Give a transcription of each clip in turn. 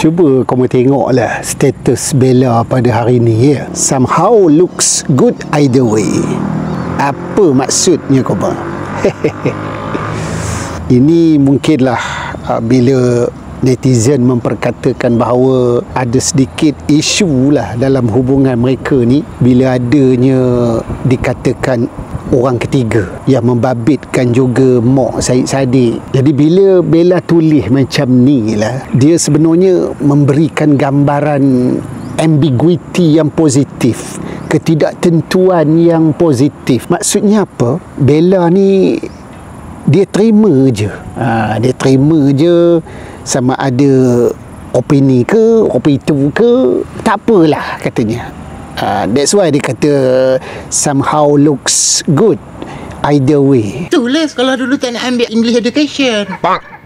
Cuba kamu tengoklah status Bella pada hari ni ya. Somehow looks good either way. Apa maksudnya kau bang? Ini mungkinlah bila netizen memperkatakan bahawa ada sedikit isu lah dalam hubungan mereka ni bila adanya dikatakan orang ketiga yang membabitkan juga Mak Syed Saddiq. Jadi bila Bella tulis macam ni lah, dia sebenarnya memberikan gambaran ambiguity yang positif, ketidaktentuan yang positif. Maksudnya apa? Bella ni dia terima je. Dia terima je, sama ada opini ke, opini tu ke, tak apalah katanya. That's why dia kata somehow looks good either way. Itulah kalau dulu tak nak ambil English education.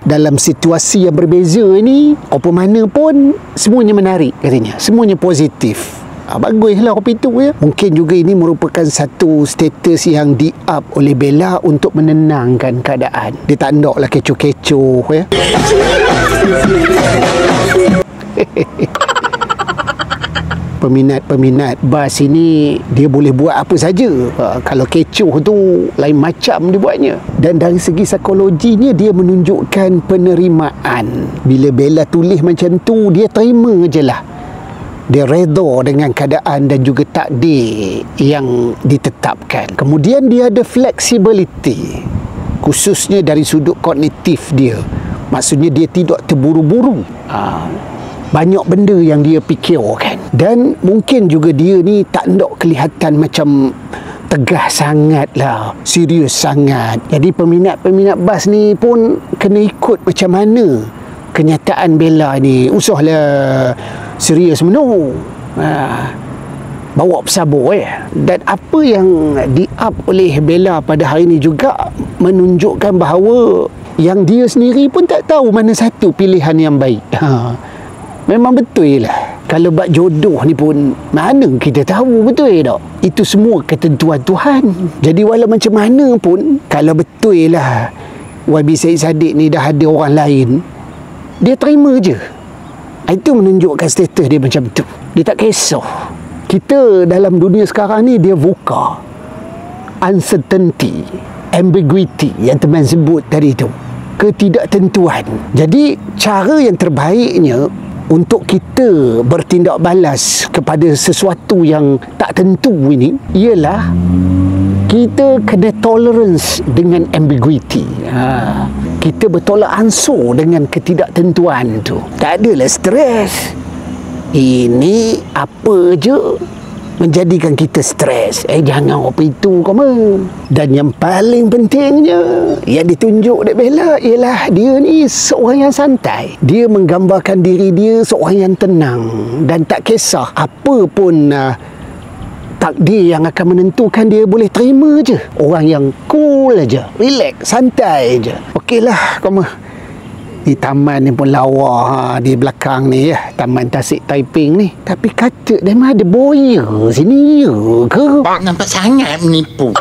Dalam situasi yang berbeza ni, apa mana pun semuanya menarik katanya, semuanya positif. Baguslah kopi tu ya. Mungkin juga ini merupakan satu status yang di-up oleh Bella untuk menenangkan keadaan. Dia tak naklah kecoh-kecoh ya. Peminat-peminat bas ini dia boleh buat apa saja. Kalau kecoh tu lain macam dia buatnya. Dan dari segi psikologinya dia menunjukkan penerimaan. Bila Bella tulis macam tu, dia terima je lah. Dia redha dengan keadaan dan juga takdir yang ditetapkan. Kemudian dia ada flexibility, khususnya dari sudut kognitif dia. Maksudnya dia tidak terburu-buru. Banyak benda yang dia fikirkan. Dan mungkin juga dia ni tak nak kelihatan macam tegah sangat lah, serius sangat. Jadi peminat-peminat bas ni pun kena ikut macam mana kenyataan Bella ni. Usahlah serius menu. Bawa bersabar Dan apa yang di-up oleh Bella pada hari ni juga menunjukkan bahawa yang dia sendiri pun tak tahu mana satu pilihan yang baik. Memang betul lah. Kalau bab jodoh ni pun mana kita tahu betul tak? Itu semua ketentuan Tuhan. Jadi walau macam mana pun, kalau betul lah YB Syed Saddiq ni dah ada orang lain, dia terima je. Itu menunjukkan status dia macam tu. Dia tak kisah. Kita dalam dunia sekarang ni dia VUCA, uncertainty, ambiguity yang teman sebut tadi tu, ketidaktentuan. Jadi cara yang terbaiknya untuk kita bertindak balas kepada sesuatu yang tak tentu ini ialah kita kena tolerance dengan ambiguity. Kita bertolak ansur dengan ketidaktentuan tu. Tak adalah stres. Ini apa je menjadikan kita stres. Jangan apa itu kamu. Dan yang paling pentingnya yang ditunjuk oleh Bella ialah dia ni seorang yang santai. Dia menggambarkan diri dia seorang yang tenang dan tak kisah apa pun takdir yang akan menentukan, dia boleh terima je. Orang yang cool aja, relax, santai je. Okeylah kamu. Di taman ni pun lawa di belakang ni ya, Taman Tasik Taiping ni. Tapi kata dia memang ada boya sini ya ke? Nampak sangat menipu.